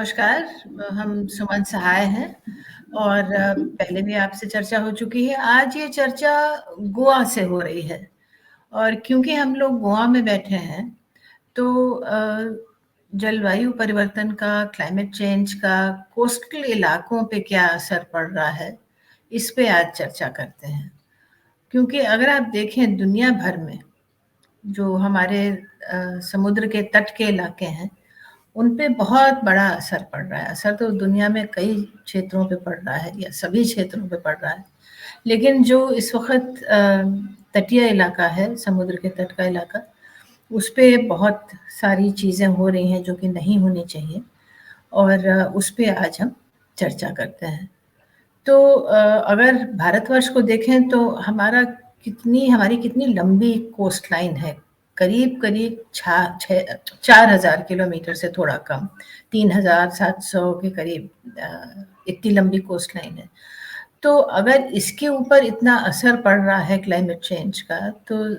नमस्कार। हम सुमन सहाय हैं और पहले भी आपसे चर्चा हो चुकी है। आज ये चर्चा गोवा से हो रही है और क्योंकि हम लोग गोवा में बैठे हैं, तो जलवायु परिवर्तन का, क्लाइमेट चेंज का कोस्टल इलाकों पे क्या असर पड़ रहा है, इस पे आज चर्चा करते हैं। क्योंकि अगर आप देखें दुनिया भर में जो हमारे समुद्र के तट के इलाके हैं, उन पे बहुत बड़ा असर पड़ रहा है। असर तो दुनिया में कई क्षेत्रों पे पड़ रहा है या सभी क्षेत्रों पे पड़ रहा है। लेकिन जो इस वक़्त तटीय इलाका है, समुद्र के तट का इलाका, उस पे बहुत सारी चीज़ें हो रही हैं जो कि नहीं होनी चाहिए और उस पे आज हम चर्चा करते हैं। तो अगर भारतवर्ष को देखें तो हमारी कितनी लंबी कोस्ट लाइन है, करीब-करीब 4,000 किलोमीटर से थोड़ा कम, 3,700 के करीब इतनी लंबी कोस्ट लाइन है। तो अगर इसके ऊपर इतना असर पड़ रहा है क्लाइमेट चेंज का, तो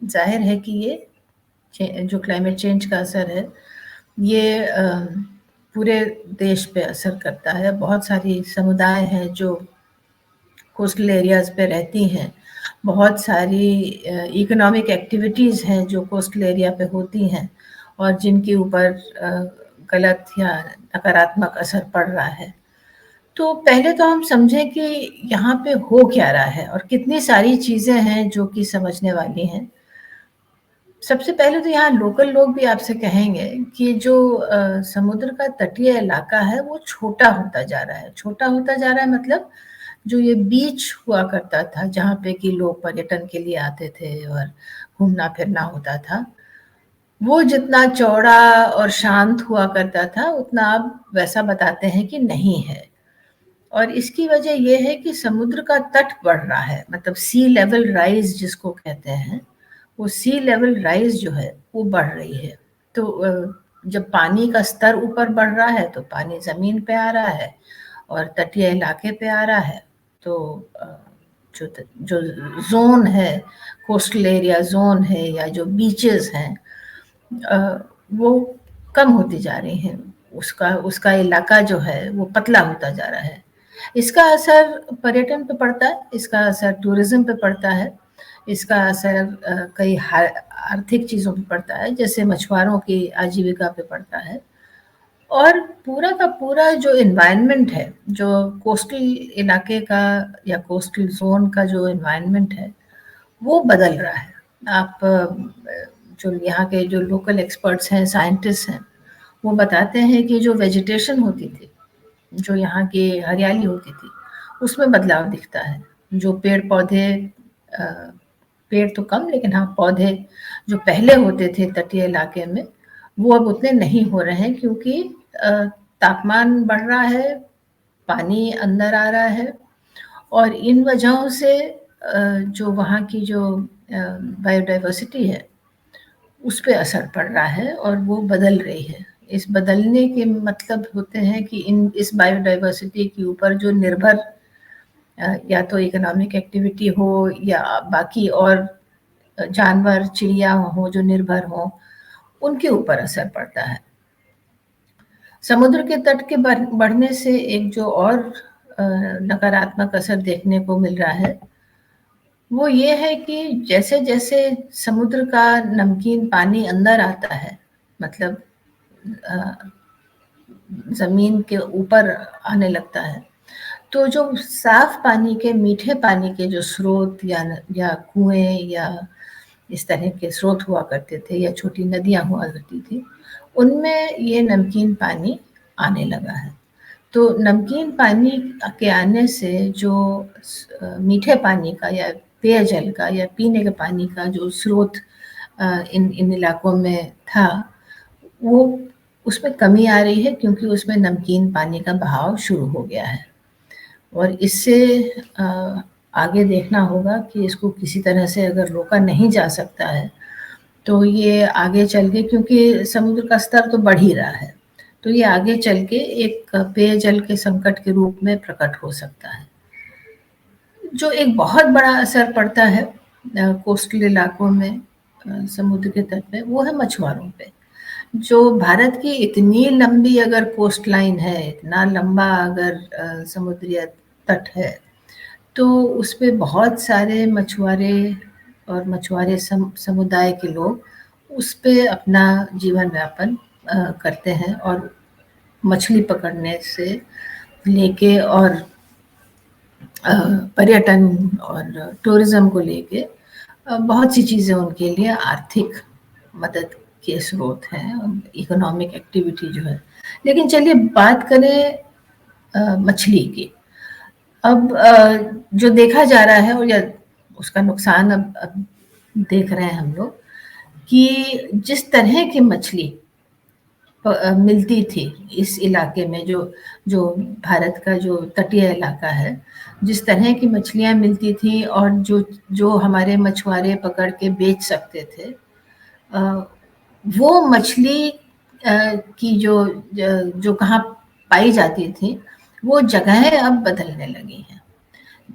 ज़ाहिर है कि ये जो क्लाइमेट चेंज का असर है, ये पूरे देश पे असर करता है। बहुत सारी समुदाय हैं जो कोस्टल एरियाज़ पे रहती हैं। बहुत सारी इकोनॉमिक एक्टिविटीज़ हैं जो कोस्टल एरिया पे होती हैं और जिनके ऊपर गलत या नकारात्मक असर पड़ रहा है। तो पहले तो हम समझें कि यहाँ पे हो क्या रहा है और कितनी सारी चीज़ें हैं जो कि समझने वाली हैं। सबसे पहले तो यहाँ लोकल लोग भी आपसे कहेंगे कि जो समुद्र का तटीय इलाका है, वो छोटा होता जा रहा है। छोटा होता जा रहा है मतलब जो ये बीच हुआ करता था, जहाँ पे कि लोग पर्यटन के लिए आते थे और घूमना-फिरना होता था, वो जितना चौड़ा और शांत हुआ करता था, उतना अब वैसा बताते हैं कि नहीं है। और इसकी वजह ये है कि समुद्र का तट बढ़ रहा है, मतलब सी लेवल राइज़ जिसको कहते हैं, वो सी लेवल राइज़ जो है, वो बढ़ रही है। तो जब पानी का स्तर ऊपर बढ़ रहा है, तो पानी ज़मीन पे आ रहा है और तटीय इलाके पे आ रहा है। तो जो ज़ोन है, कोस्टल एरिया ज़ोन है या जो बीचेज़ हैं, वो कम होती जा रही हैं। उसका उसका इलाका जो है, वो पतला होता जा रहा है। इसका असर पर्यटन पे पड़ता है, इसका असर टूरिज़्म पे पड़ता है, इसका असर कई आर्थिक चीज़ों पे पड़ता है, जैसे मछुआरों की आजीविका पे पड़ता है। और पूरा का पूरा जो एनवायरनमेंट है, जो कोस्टल इलाके का या कोस्टल ज़ोन का जो एनवायरनमेंट है, वो बदल रहा है। आप जो यहाँ के जो लोकल एक्सपर्ट्स हैं, साइंटिस्ट हैं, वो बताते हैं कि जो वेजिटेशन होती थी, जो यहाँ की हरियाली होती थी, उसमें बदलाव दिखता है। जो पेड़-पौधे अ, पेड़ तो कम लेकिन हाँ, पौधे जो पहले होते थे तटीय इलाके में, वो अब उतने नहीं हो रहे हैं क्योंकि अ, तापमान बढ़ रहा है, पानी अंदर आ रहा है और इन वजहों से जो वहाँ की जो बायोडायवर्सिटी है, उस पे असर पड़ रहा है और वो बदल रही है। इस बदलने के मतलब होते हैं कि इस बायोडायवर्सिटी के ऊपर जो निर्भर या तो इकोनॉमिक एक्टिविटी हो या बाकी और जानवर, चिड़िया हों जो निर्भर हों, उनके ऊपर असर पड़ता है। समुद्र के तट के बढ़ने से एक जो और नकारात्मक असर देखने को मिल रहा है, वो ये है कि जैसे-जैसे समुद्र का नमकीन पानी अंदर आता है, मतलब अ, ज़मीन के ऊपर आने लगता है, तो जो साफ पानी के, मीठे पानी के जो स्रोत या कुएँ या इस तरह के स्रोत हुआ करते थे या छोटी नदियाँ हुआ करती थी, उनमें ये नमकीन पानी आने लगा है। तो नमकीन पानी के आने से जो मीठे पानी का या पेयजल का या पीने के पानी का जो स्रोत इन इन इलाकों में था, वो उसमें कमी आ रही है क्योंकि उसमें नमकीन पानी का बहाव शुरू हो गया है। और इससे आगे देखना होगा कि इसको किसी तरह से अगर रोका नहीं जा सकता है, तो ये आगे चल के, क्योंकि समुद्र का स्तर तो बढ़ ही रहा है, तो ये आगे चल के एक पेयजल के संकट के रूप में प्रकट हो सकता है। जो एक बहुत बड़ा असर पड़ता है कोस्टल इलाकों में, समुद्र के तट पे, वो है मछुआरों पे। जो भारत की इतनी लंबी अगर कोस्ट लाइन है, इतना लंबा अगर समुद्री तट है, तो उस पे बहुत सारे मछुआरे और मछुआरे समुदाय के लोग उस पे अपना जीवन यापन करते हैं, और मछली पकड़ने से लेके और पर्यटन और टूरिज़्म को लेके बहुत सी चीज़ें उनके लिए आर्थिक मदद के स्रोत हैं, इकोनॉमिक एक्टिविटी जो है। लेकिन चलिए बात करें मछली की। अब जो देखा जा रहा है, और या उसका नुकसान अब देख रहे हैं हम लोग, कि जिस तरह की मछली मिलती थी इस इलाके में, जो जो भारत का जो तटीय इलाका है, जिस तरह की मछलियाँ मिलती थी और जो जो हमारे मछुआरे पकड़ के बेच सकते थे, वो मछली की जो कहाँ पाई जाती थी, वो जगहें अब बदलने लगी हैं।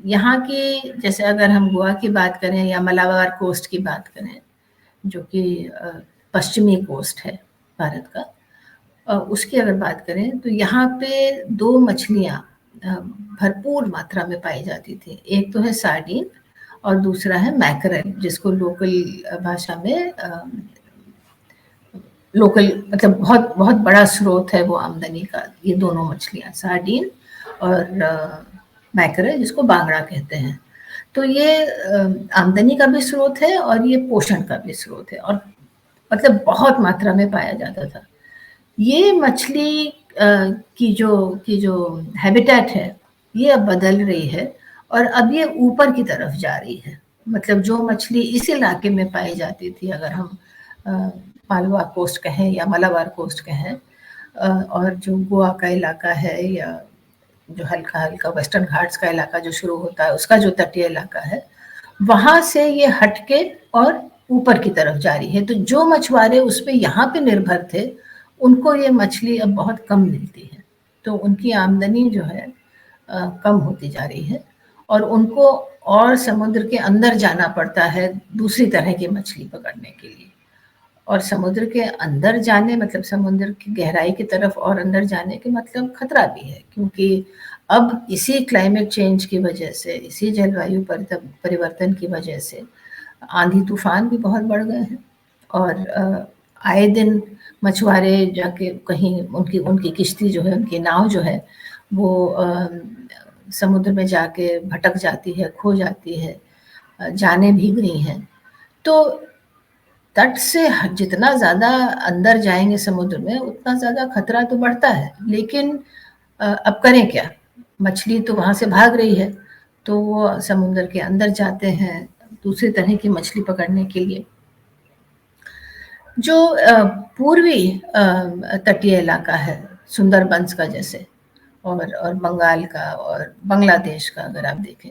यहाँ की, जैसे अगर हम गोवा की बात करें या मलाबार कोस्ट की बात करें, जो कि पश्चिमी कोस्ट है भारत का, उसकी अगर बात करें तो यहाँ पे 2 मछलियाँ भरपूर मात्रा में पाई जाती थी। एक तो है सार्डिन और दूसरा है मैकरेल, जिसको लोकल भाषा में लोकल मतलब बहुत बहुत बड़ा स्रोत है वो आमदनी का, ये दोनों मछलियाँ, सार्डिन और मैकरेल, जिसको बांगड़ा कहते हैं। तो ये आमदनी का भी स्रोत है और ये पोषण का भी स्रोत है, और मतलब बहुत मात्रा में पाया जाता था। ये मछली की जो हैबिटेट है, ये अब बदल रही है और अब ये ऊपर की तरफ जा रही है। मतलब जो मछली इस इलाके में पाई जाती थी, अगर हम मालवा कोस्ट कहें या मलाबार कोस्ट कहें, और जो गोवा का इलाका है, या जो हल्का-हल्का वेस्टर्न घाट्स का इलाका जो शुरू होता है, उसका जो तटीय इलाका है, वहाँ से ये हट के और ऊपर की तरफ जा रही है। तो जो मछुआरे उस पे यहाँ पे निर्भर थे, उनको ये मछली अब बहुत कम मिलती है। तो उनकी आमदनी जो है कम होती जा रही है, और उनको और समुद्र के अंदर जाना पड़ता है दूसरी तरह की मछली पकड़ने के लिए। और समुद्र के अंदर जाने मतलब समुद्र की गहराई की तरफ और अंदर जाने के मतलब खतरा भी है, क्योंकि अब इसी क्लाइमेट चेंज की वजह से, इसी जलवायु परिवर्तन की वजह से आंधी तूफान भी बहुत बढ़ गए हैं, और आए दिन मछुआरे जाके कहीं उनकी उनकी किश्ती जो है, उनकी नाव जो है, वो समुद्र में जाके भटक जाती है, खो जाती है, जानें भी गई हैं। तो तट से जितना ज़्यादा अंदर जाएँगे समुद्र में, उतना ज़्यादा खतरा तो बढ़ता है। लेकिन अब करें क्या? मछली तो वहाँ से भाग रही है, तो वो समुद्र के अंदर जाते हैं, दूसरी तरह की मछली पकड़ने के लिए। जो पूर्वी तटीय इलाका है, सुंदरबंस का जैसे, और बंगाल का और बांग्लादेश का अगर आप देखें,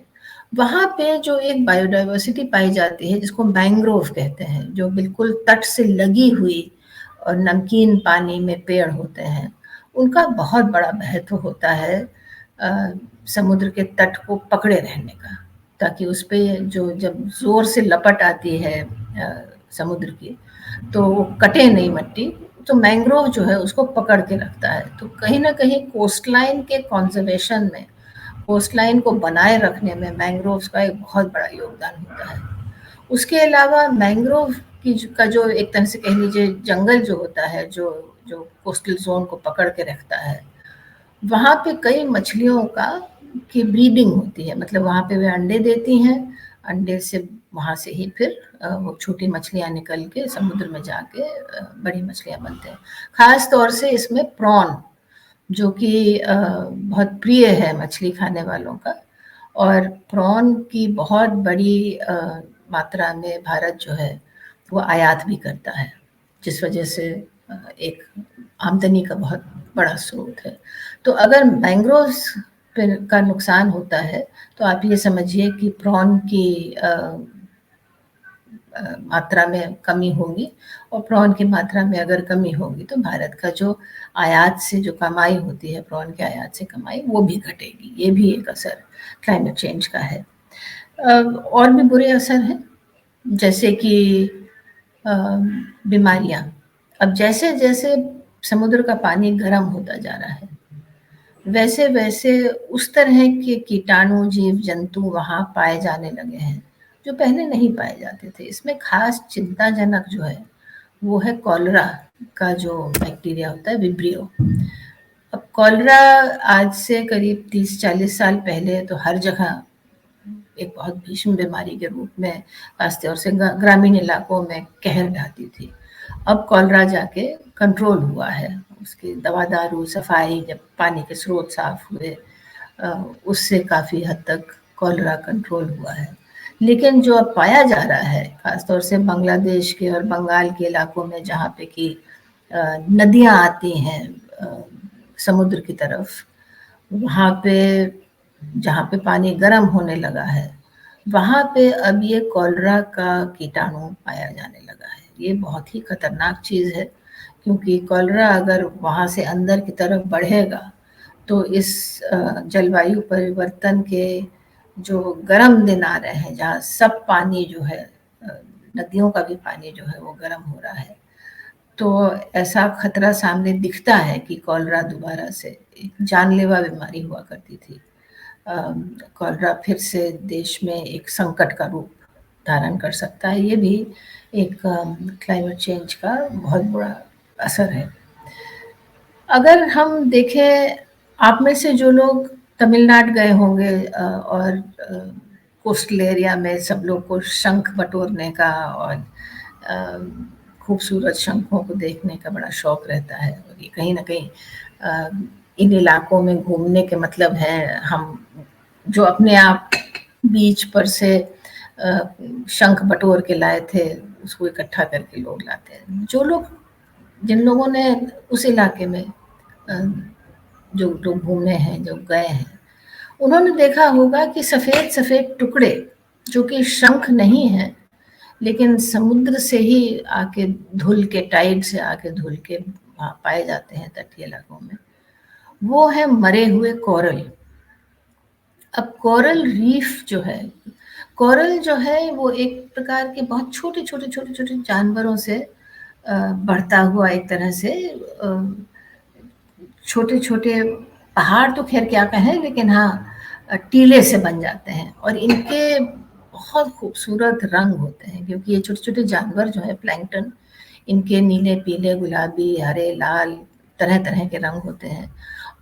वहाँ पे जो एक बायोडायवर्सिटी पाई जाती है, जिसको मैंग्रोव कहते हैं, जो बिल्कुल तट से लगी हुई और नमकीन पानी में पेड़ होते हैं, उनका बहुत बड़ा महत्व होता है समुद्र के तट को पकड़े रहने का, ताकि उस पे जो जब ज़ोर से लपट आती है समुद्र की, तो वो कटे नहीं मट्टी, तो मैंग्रोव जो है उसको पकड़ के रखता है। तो कहीं न कहीं कोस्टलाइन के कंज़र्वेशन में, कोस्टलाइन को बनाए रखने में मैंग्रोव्स का एक बहुत बड़ा योगदान होता है। उसके अलावा मैंग्रोव का जो एक तरह से कह लीजिए जंगल जो होता है, जो कोस्टल ज़ोन को पकड़ के रखता है, वहाँ पे कई मछलियों की ब्रीडिंग होती है, मतलब वहाँ पे वे अंडे देती हैं, अंडे से वहाँ से ही फिर वो छोटी मछलियाँ निकल के समुद्र में जाके बड़ी मछलियाँ बनते हैं। ख़ास तौर से इसमें प्रॉन, जो कि बहुत प्रिय है मछली खाने वालों का, और प्रॉन की बहुत बड़ी मात्रा में भारत जो है वो आयात भी करता है, जिस वजह से एक आमदनी का बहुत बड़ा स्रोत है। तो अगर मैंग्रोव्स पे का नुकसान होता है, तो आप ये समझिए कि प्रॉन की मात्रा में कमी होगी, और प्रॉन की मात्रा में अगर कमी होगी तो भारत का जो आयात से जो कमाई होती है, प्रॉन के आयात से कमाई, वो भी घटेगी। ये भी एक असर क्लाइमेट चेंज का है। और भी बुरे असर हैं, जैसे कि बीमारियाँ। अब जैसे-जैसे समुद्र का पानी गर्म होता जा रहा है, वैसे-वैसे उस तरह के कीटाणु, जीव-जंतु वहाँ पाए जाने लगे हैं, जो पहले नहीं पाए जाते थे। इसमें ख़ास चिंताजनक जो है, वो है कॉलरा का जो बैक्टीरिया होता है, विब्रियो। अब कॉलरा आज से करीब 30-40 साल पहले तो हर जगह एक बहुत भीषण बीमारी के रूप में खासतौर से ग्रामीण इलाकों में कहर ढाती थी। अब कॉलरा जाके कंट्रोल हुआ है, उसकी दवा दारू सफाई, जब पानी के स्रोत साफ हुए, उससे काफ़ी हद तक कॉलरा कंट्रोल हुआ है। लेकिन जो अब पाया जा रहा है, खासतौर से बांग्लादेश के और बंगाल के इलाकों में, जहाँ पे कि नदियाँ आती हैं समुद्र की तरफ, वहाँ पे जहाँ पे पानी गर्म होने लगा है, वहाँ पे अब ये कॉलरा का कीटाणु पाया जाने लगा है। ये बहुत ही खतरनाक चीज़ है, क्योंकि कॉलरा अगर वहाँ से अंदर की तरफ बढ़ेगा, तो इस जलवायु परिवर्तन के जो गर्म दिन आ रहे हैं, जहाँ सब पानी जो है, नदियों का भी पानी जो है वो गर्म हो रहा है, तो ऐसा खतरा सामने दिखता है कि कॉलरा दोबारा से एक जानलेवा बीमारी हुआ करती थी। कॉलरा फिर से देश में एक संकट का रूप धारण कर सकता है। ये भी एक क्लाइमेट चेंज का बहुत बड़ा असर है। अगर हम देखें, आप में से जो लोग तमिलनाडु गए होंगे और कोस्टल एरिया में सब लोग को शंख बटोरने का और खूबसूरत शंखों को देखने का बड़ा शौक रहता है, और ये कहीं न कहीं इन इलाकों में घूमने के मतलब है हम जो अपने आप बीच पर से शंख बटोर के लाए थे, उसको इकट्ठा करके लोग लाते हैं। जिन लोगों ने उस इलाके में जो लोग घूमे हैं, जो गए हैं, उन्होंने देखा होगा कि सफ़ेद-सफ़ेद टुकड़े, जो कि शंख नहीं हैं, लेकिन समुद्र से ही आके धुल के, टाइड से आके धुल के वहाँ पाए जाते हैं तटीय इलाकों में। वो है मरे हुए कोरल। अब कोरल रीफ जो है, कोरल जो है वो एक प्रकार के बहुत छोटे-छोटे जानवरों से बढ़ता हुआ एक तरह से छोटे-छोटे पहाड़ तो ख़ैर क्या कहें, लेकिन हाँ टीले से बन जाते हैं, और इनके बहुत खूबसूरत रंग होते हैं, क्योंकि ये छोटे-छोटे जानवर जो हैं प्लैंकटन, इनके नीले, पीले, गुलाबी, हरे, लाल तरह-तरह के रंग होते हैं।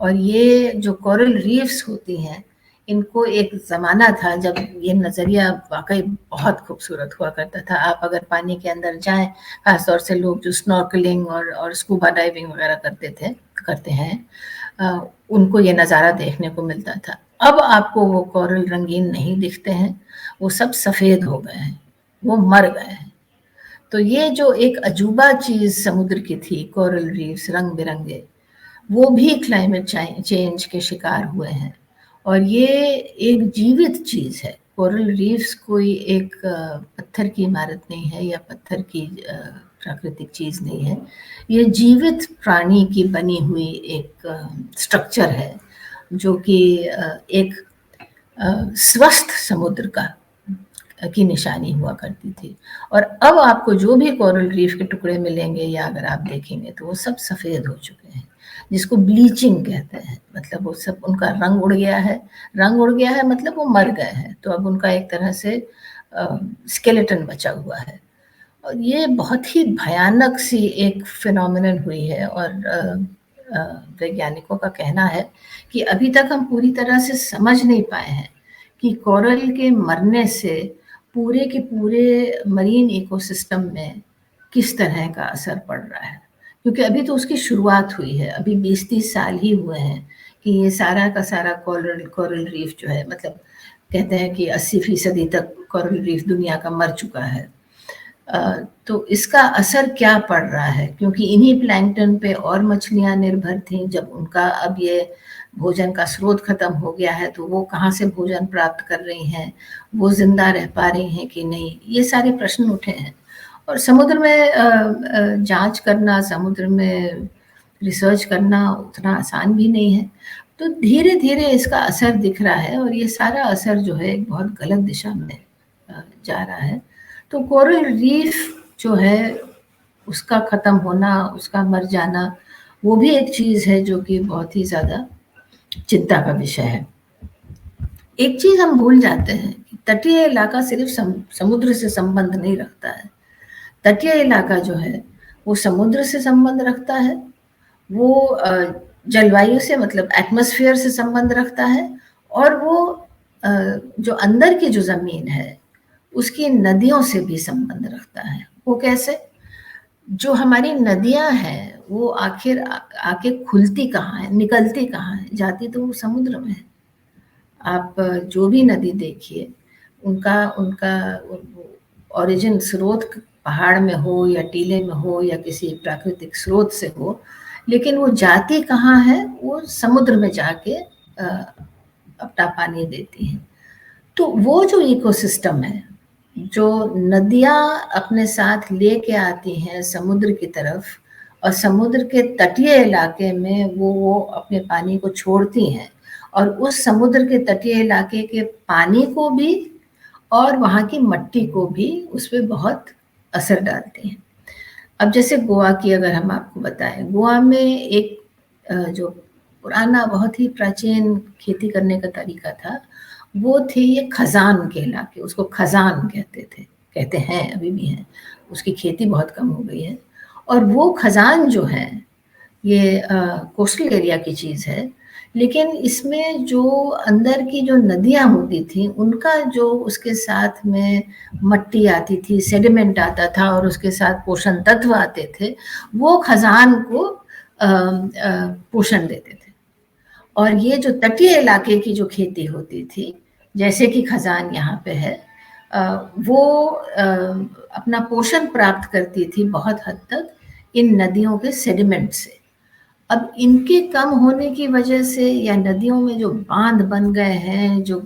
और ये जो कोरल रीफ्स होती हैं, इनको एक ज़माना था जब ये नज़रिया वाक़ई बहुत खूबसूरत हुआ करता था। आप अगर पानी के अंदर जाएँ, ख़ास तौर से लोग जो स्नॉर्कलिंग और स्कूबा डाइविंग वग़ैरह करते हैं, उनको ये नज़ारा देखने को मिलता था। अब आपको वो कोरल रंगीन नहीं दिखते हैं, वो सब सफ़ेद हो गए हैं, वो मर गए हैं। तो ये जो एक अजूबा चीज़ समुद्र की थी, कोरल रीफ्स रंग-बिरंगे, वो भी क्लाइमेट चेंज के शिकार हुए हैं, और ये एक जीवित चीज़ है। कोरल रीफ्स कोई एक पत्थर की इमारत नहीं है, या पत्थर की प्राकृतिक चीज़ नहीं है। ये जीवित प्राणी की बनी हुई एक स्ट्रक्चर है, जो कि एक स्वस्थ समुद्र की निशानी हुआ करती थी। और अब आपको जो भी कोरल रीफ के टुकड़े मिलेंगे, या अगर आप देखेंगे, तो वो सब सफ़ेद हो चुके हैं, जिसको ब्लीचिंग कहते हैं। मतलब वो सब, उनका रंग उड़ गया है। रंग उड़ गया है मतलब वो मर गए हैं, तो अब उनका एक तरह से स्केलेटन बचा हुआ है। और ये बहुत ही भयानक सी एक फिनोमिनन हुई है, और वैज्ञानिकों का कहना है कि अभी तक हम पूरी तरह से समझ नहीं पाए हैं कि कोरल के मरने से पूरे के पूरे मरीन इकोसिस्टम में किस तरह का असर पड़ रहा है। क्योंकि अभी तो उसकी शुरुआत हुई है, अभी 20-30 साल ही हुए हैं कि ये सारा का सारा कोरल रीफ जो है, मतलब कहते हैं कि 80% तक कोरल रीफ दुनिया का मर चुका है। तो इसका असर क्या पड़ रहा है, क्योंकि इन्हीं प्लैंकटन पे और मछलियाँ निर्भर थीं। जब उनका अब ये भोजन का स्रोत खत्म हो गया है, तो वो कहाँ से भोजन प्राप्त कर रही हैं, वो ज़िंदा रह पा रही हैं कि नहीं, ये सारे प्रश्न उठे हैं। और समुद्र में जांच करना, समुद्र में रिसर्च करना उतना आसान भी नहीं है। तो धीरे-धीरे इसका असर दिख रहा है, और ये सारा असर जो है एक बहुत गलत दिशा में जा रहा है। तो कोरल रीफ जो है, उसका ख़त्म होना, उसका मर जाना, वो भी एक चीज़ है जो कि बहुत ही ज़्यादा चिंता का विषय है। एक चीज़ हम भूल जाते हैं कि तटीय इलाका सिर्फ़ समुद्र से संबंध नहीं रखता है। तटीय इलाका जो है, वो समुद्र से संबंध रखता है, वो जलवायु से मतलब एटमॉस्फेयर से संबंध रखता है, और वो जो अंदर की जो ज़मीन है, उसकी नदियों से भी संबंध रखता है। वो कैसे? जो हमारी नदियाँ हैं, वो आखिर आके खुलती कहाँ है, निकलती कहाँ है? जाती तो वो समुद्र में है। आप जो भी नदी देखिए, उनका उनका ओरिजिन स्रोत पहाड़ में हो या टीले में हो या किसी प्राकृतिक स्रोत से हो, लेकिन वो जाती कहाँ है? वो समुद्र में जाके अपना पानी देती हैं। तो वो जो इकोसिस्टम है, जो नदियाँ अपने साथ लेके आती हैं समुद्र की तरफ, और समुद्र के तटीय इलाके में वो अपने पानी को छोड़ती हैं, और उस समुद्र के तटीय इलाके के पानी को भी और वहाँ की मिट्टी को भी उस पे बहुत असर डालती हैं। अब जैसे गोवा की अगर हम आपको बताएँ, गोवा में एक जो पुराना बहुत ही प्राचीन खेती करने का तरीका था, वो थे ये खज़ान के इलाके, उसको खज़ान कहते थे, कहते हैं, अभी भी हैं। उसकी खेती बहुत कम हो गई है, और वो खज़ान जो है, ये कोस्टल एरिया की चीज़ है, लेकिन इसमें जो अंदर की जो नदियाँ होती थीं, उनका जो उसके साथ में मिट्टी आती थी, सेडिमेंट आता था, और उसके साथ पोषण तत्व आते थे, वो खज़ान को पोषण देते थे। और ये जो तटीय इलाके की जो खेती होती थी, जैसे कि खज़ान यहाँ पे है, वो अपना पोषण प्राप्त करती थी बहुत हद तक इन नदियों के सेडिमेंट से। अब इनके कम होने की वजह से, या नदियों में जो बांध बन गए हैं, जो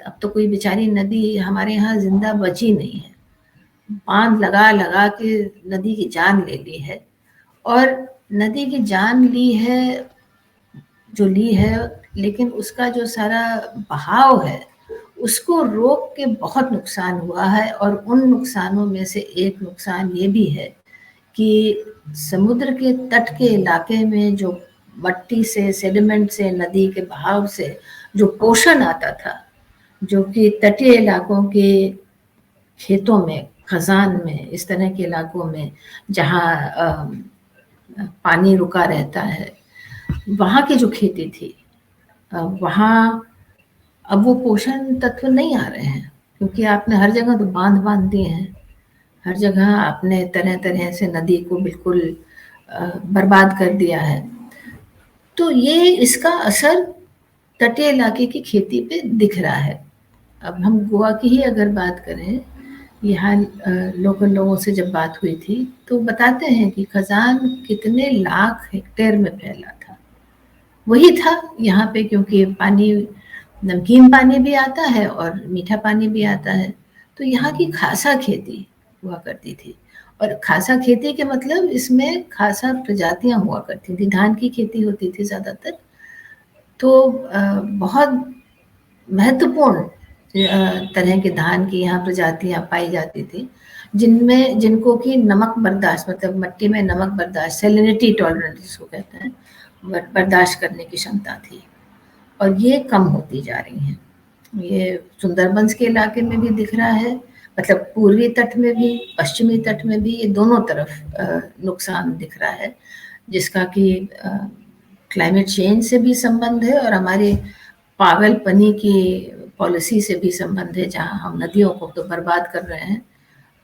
अब तो कोई बेचारी नदी हमारे यहाँ ज़िंदा बची नहीं है। बांध लगा-लगा के नदी की जान ले ली है, और नदी की जान ली है, जो ली है, लेकिन उसका जो सारा बहाव है, उसको रोक के बहुत नुकसान हुआ है। और उन नुकसानों में से एक नुकसान ये भी है कि समुद्र के तट के इलाके में जो मिट्टी से, सेडिमेंट से, नदी के बहाव से जो पोषण आता था, जो कि तटीय इलाकों के खेतों में, खज़ान में, इस तरह के इलाकों में जहाँ पानी रुका रहता है, वहाँ की जो खेती थी, वहाँ अब वो पोषण तत्व नहीं आ रहे हैं, क्योंकि आपने हर जगह तो बांध दिए हैं। हर जगह आपने तरह-तरह से नदी को बिल्कुल बर्बाद कर दिया है। तो ये इसका असर तटीय इलाके की खेती पे दिख रहा है। अब हम गोवा की ही अगर बात करें, यहाँ लोकल लोगों से जब बात हुई थी, तो बताते हैं कि खज़ान कितने लाख हेक्टेयर में फैला था। वही था यहाँ पे, क्योंकि पानी, नमकीन पानी भी आता है और मीठा पानी भी आता है, तो यहाँ की खासा खेती हुआ करती थी। और खासा खेती के मतलब इसमें खासा प्रजातियाँ हुआ करती थी। धान की खेती होती थी ज़्यादातर, तो बहुत महत्वपूर्ण तरह के धान की यहाँ प्रजातियाँ पाई जाती थी, जिनमें जिनको कि नमक बर्दाश्त, मतलब मिट्टी में नमक बर्दाश्त, सैलिनिटी टॉलरेंस जिसको कहते हैं, बर्दाश्त करने की क्षमता थी, और ये कम होती जा रही हैं। ये सुंदरबंस के इलाके में भी दिख रहा है, मतलब पूर्वी तट में भी, पश्चिमी तट में भी, ये दोनों तरफ नुकसान दिख रहा है, जिसका कि क्लाइमेट चेंज से भी संबंध है, और हमारे पागलपनी की पॉलिसी से भी संबंध है, जहाँ हम नदियों को तो बर्बाद कर रहे हैं,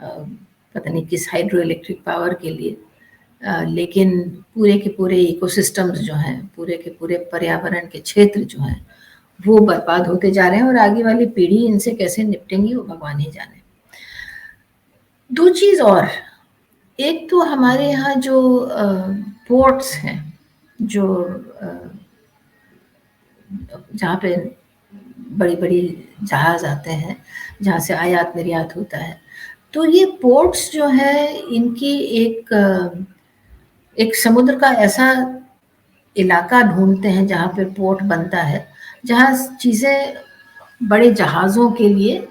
पता नहीं किस हाइड्रो इलेक्ट्रिक पावर के लिए, लेकिन पूरे के पूरे इकोसिस्टम्स जो हैं, पूरे के पूरे पर्यावरण के क्षेत्र जो हैं, वो बर्बाद होते जा रहे हैं, और आगे वाली पीढ़ी इनसे कैसे निपटेंगी वो भगवान ही जाने। दो चीज़ और, एक तो हमारे यहाँ जो पोर्ट्स हैं, जो जहाँ पे बड़ी-बड़ी जहाज़ आते हैं, जहाँ से आयात निर्यात होता है, तो ये पोर्ट्स जो हैं, इनकी एक समुद्र का ऐसा इलाका ढूँढते हैं जहाँ पे पोर्ट बनता है, जहाँ चीज़ें बड़े जहाज़ों के लिए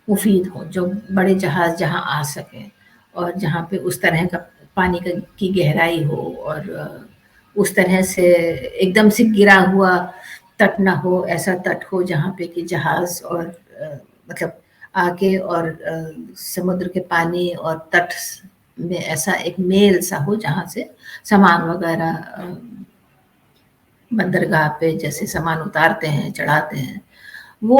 मुफ़ीद हों, जो बड़े जहाज़ जहाँ आ सकें, और जहाँ पे उस तरह का पानी की गहराई हो और उस तरह से एकदम से गिरा हुआ तट ना हो, ऐसा तट हो जहाँ पे कि जहाज़ और मतलब आके और समुद्र के पानी और तट में ऐसा एक मेल सा हो जहाँ से सामान वगैरह बंदरगाह पे जैसे सामान उतारते हैं, चढ़ाते हैं, वो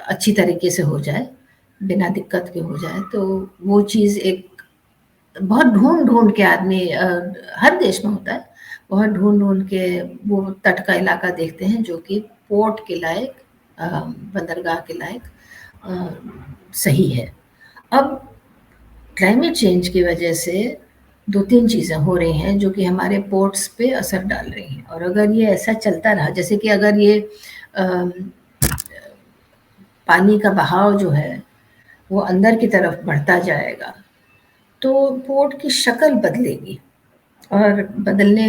अच्छी तरीके से हो जाए, बिना दिक्कत के हो जाए। तो वो चीज़ एक बहुत ढूँढ-ढूँढ के आदमी हर देश में होता है, बहुत ढूँढ-ढूँढ के वो तट का इलाका देखते हैं जो कि पोर्ट के लायक बंदरगाह के लायक सही है। अब क्लाइमेट चेंज की वजह से 2-3 चीज़ें हो रही हैं जो कि हमारे पोर्ट्स पे असर डाल रही हैं और अगर ये ऐसा चलता रहा जैसे कि अगर ये अ, पानी का बहाव जो है, वो अंदर की तरफ बढ़ता जाएगा, तो पोर्ट की शक्ल बदलेगी और बदलने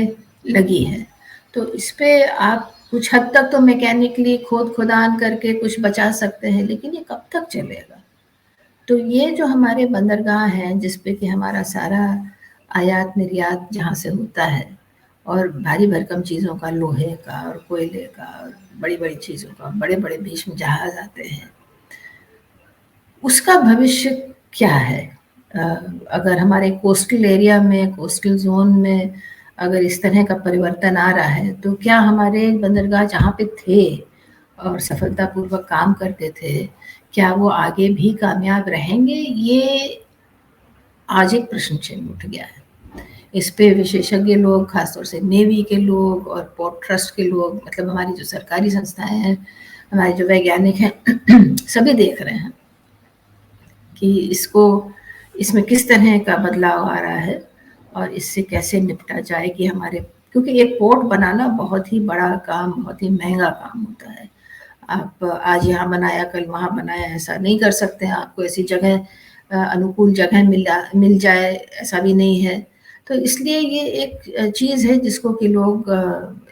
लगी है। तो इस पे आप कुछ हद तक तो मैकेनिकली खोद-खोदान करके कुछ बचा सकते हैं, लेकिन ये कब तक चलेगा? तो ये जो हमारे बंदरगाह हैं, जिस पे कि हमारा सारा आयात-निर्यात जहाँ से होता है और भारी भरकम चीज़ों का, लोहे का और कोयले का और बड़ी-बड़ी चीज़ों का, बड़े-बड़े भीषण जहाज़ आते हैं। उसका भविष्य क्या है? अ, अगर हमारे कोस्टल एरिया में, कोस्टल ज़ोन में अगर इस तरह का परिवर्तन आ रहा है, तो क्या हमारे बंदरगाह जहाँ पे थे और सफलतापूर्वक काम करते थे, क्या वो आगे भी कामयाब रहेंगे? ये आज एक प्रश्न चिन्ह उठ गया है। इस पे विशेषज्ञ लोग, खासतौर से नेवी के लोग और पोर्ट ट्रस्ट के लोग, मतलब हमारी जो सरकारी संस्थाएँ हैं, हमारे जो वैज्ञानिक हैं, सभी देख रहे हैं कि इसमें किस तरह का बदलाव आ रहा है और इससे कैसे निपटा जाए कि हमारे क्योंकि एक पोर्ट बनाना बहुत ही बड़ा काम, बहुत ही महँगा काम होता है। आप आज यहाँ बनाया, कल वहाँ बनाया, ऐसा नहीं कर सकते हैं। आपको ऐसी जगह अनुकूल जगह मिल जाए, ऐसा भी नहीं है। तो इसलिए ये एक चीज़ है जिसको कि लोग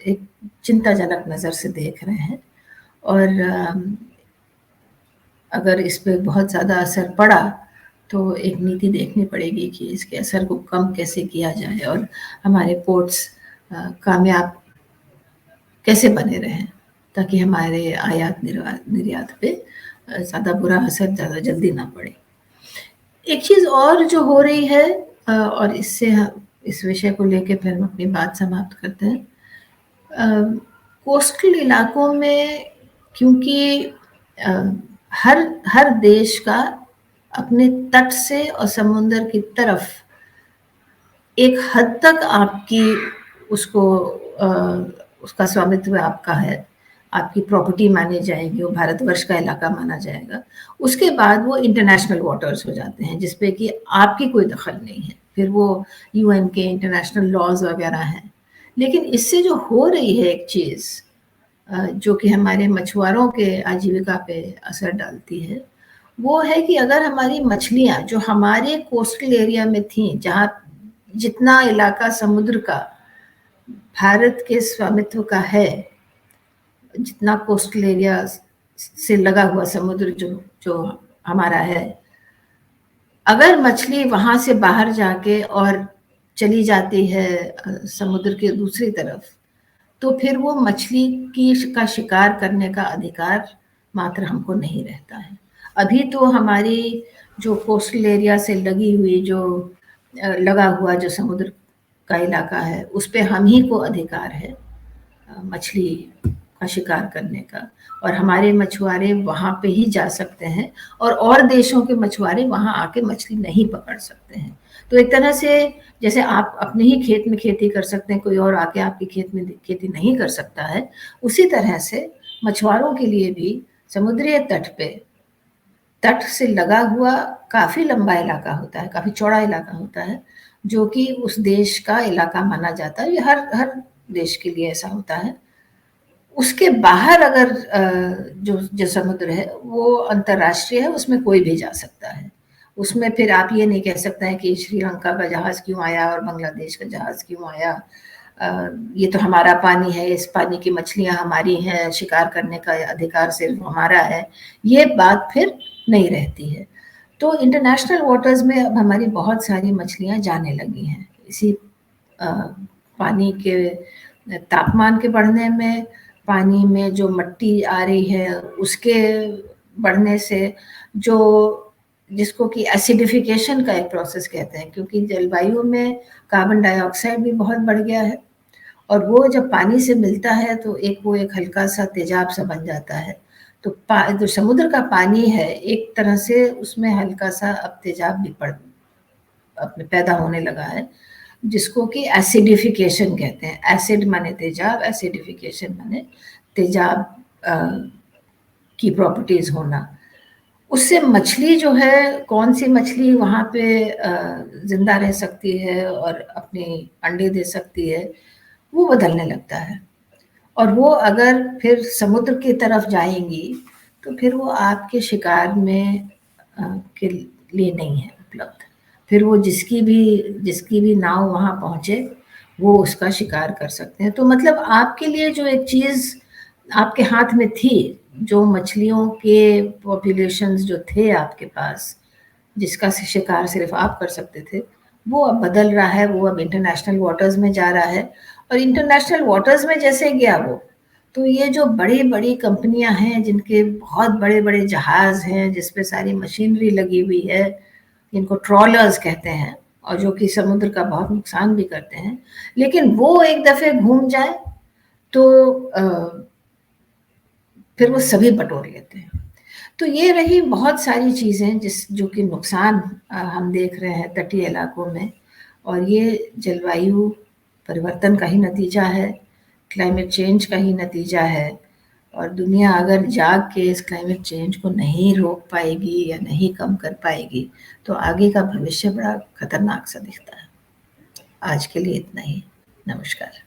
एक चिंताजनक नज़र से देख रहे हैं और अगर इस पे बहुत ज़्यादा असर पड़ा, तो एक नीति देखनी पड़ेगी कि इसके असर को कम कैसे किया जाए और हमारे पोर्ट्स कामयाब कैसे बने रहें, ताकि हमारे निर्यात पे ज़्यादा बुरा असर ज़्यादा जल्दी ना पड़े। एक चीज़ और जो हो रही है और इससे इस विषय को लेके फिर हम अपनी बात समाप्त करते हैं। कोस्टल इलाकों में क्योंकि अ, हर हर देश का अपने तट से और समुद्र की तरफ एक हद तक आपकी उसको उसका स्वामित्व आपका है, आपकी प्रॉपर्टी मानी जाएगी, वो भारतवर्ष का इलाका माना जाएगा। उसके बाद वो इंटरनेशनल वाटर्स हो जाते हैं, जिस पे कि आपकी कोई दखल नहीं है। फिर वो यूएन के इंटरनेशनल लॉज़ वगैरह हैं। लेकिन इससे जो हो रही है एक चीज़ जो कि हमारे मछुआरों के आजीविका पे असर डालती है, वो है कि अगर हमारी मछलियाँ जो हमारे कोस्टल एरिया में थीं, जहाँ जितना इलाका समुद्र का भारत के स्वामित्व का है, जितना कोस्टल एरिया से लगा हुआ समुद्र जो जो हमारा है, अगर मछली वहाँ से बाहर जाके और चली जाती है समुद्र के दूसरी तरफ, तो फिर वो मछली का शिकार करने का अधिकार मात्र हमको नहीं रहता है। अभी तो हमारी जो कोस्टल एरिया से लगी हुई जो लगा हुआ जो समुद्र का इलाका है, उस पे हम ही को अधिकार है मछली का शिकार करने का और हमारे मछुआरे वहाँ पे ही जा सकते हैं और देशों के मछुआरे वहाँ आके मछली नहीं पकड़ सकते हैं। तो एक तरह से जैसे आप अपने ही खेत में खेती कर सकते हैं, कोई और आके आपके खेत में खेती नहीं कर सकता है, उसी तरह से मछुआरों के लिए भी समुद्री तट पे, तट से लगा हुआ काफ़ी लंबा इलाका होता है, काफ़ी चौड़ा इलाका होता है, जो कि उस देश का इलाका माना जाता है। ये हर हर देश के लिए ऐसा होता है। उसके बाहर अगर जो समुद्र है वो अंतर्राष्ट्रीय है, उसमें कोई भी जा सकता है। उसमें फिर आप ये नहीं कह सकते हैं कि श्रीलंका का जहाज़ क्यों आया और बांग्लादेश का जहाज़ क्यों आया। ये तो हमारा पानी है, इस पानी की मछलियाँ हमारी हैं, शिकार करने का अधिकार सिर्फ़ हमारा है। ये बात फिर नहीं रहती है। तो इंटरनेशनल वाटर्स में अब हमारी बहुत सारी मछलियाँ जाने लगी हैं। इसी अ, पानी के तापमान के बढ़ने में, पानी में जो मिट्टी आ रही है उसके बढ़ने से, जो जिसको कि एसिडिफिकेशन का एक प्रोसेस कहते हैं, क्योंकि जलवायु में कार्बन डाइऑक्साइड भी बहुत बढ़ गया है और वो जब पानी से मिलता है तो एक हल्का-सा तेजाब-सा बन जाता है। तो जो समुद्र का पानी है, एक तरह से उसमें हल्का-सा अब तेजाब भी अपने पैदा होने लगा है, जिसको कि एसिडिफिकेशन कहते हैं। एसिड माने तेजाब, एसिडिफिकेशन माने तेजाब अ, की प्रॉपर्टीज़ होना। उससे मछली जो है, कौन-सी मछली वहाँ पे ज़िंदा रह सकती है और अपने अंडे दे सकती है, वो बदलने लगता है। और वो अगर फिर समुद्र की तरफ जाएँगी, तो फिर वो आपके शिकार में के लिए नहीं है उपलब्ध। फिर वो जिसकी भी नाव वहाँ पहुँचे, वो उसका शिकार कर सकते हैं। तो मतलब आपके लिए जो एक चीज़ आपके हाथ में थी, जो मछलियों के पॉपुलेशंस जो थे आपके पास, जिसका शिकार सिर्फ़ आप कर सकते थे, वो अब बदल रहा है, वो अब इंटरनेशनल वाटर्स में जा रहा है और इंटरनेशनल वाटर्स में जैसे गया वो, तो ये जो बड़ी-बड़ी कंपनियाँ हैं, जिनके बहुत बड़े-बड़े जहाज़ हैं, जिस पे सारी मशीनरी लगी हुई है, जिनको ट्रॉलर्स कहते हैं और जो कि समुद्र का बहुत नुकसान भी करते हैं, लेकिन वो एक दफ़े घूम जाएँ, तो फिर वो सभी बटोर लेते हैं। तो ये रही बहुत सारी चीज़ें जो कि नुकसान हम देख रहे हैं तटीय इलाकों में और ये जलवायु परिवर्तन का ही नतीजा है, क्लाइमेट चेंज का ही नतीजा है और दुनिया अगर जाग के इस क्लाइमेट चेंज को नहीं रोक पाएगी या नहीं कम कर पाएगी, तो आगे का भविष्य बड़ा खतरनाक सा दिखता है। आज के लिए इतना ही। नमस्कार।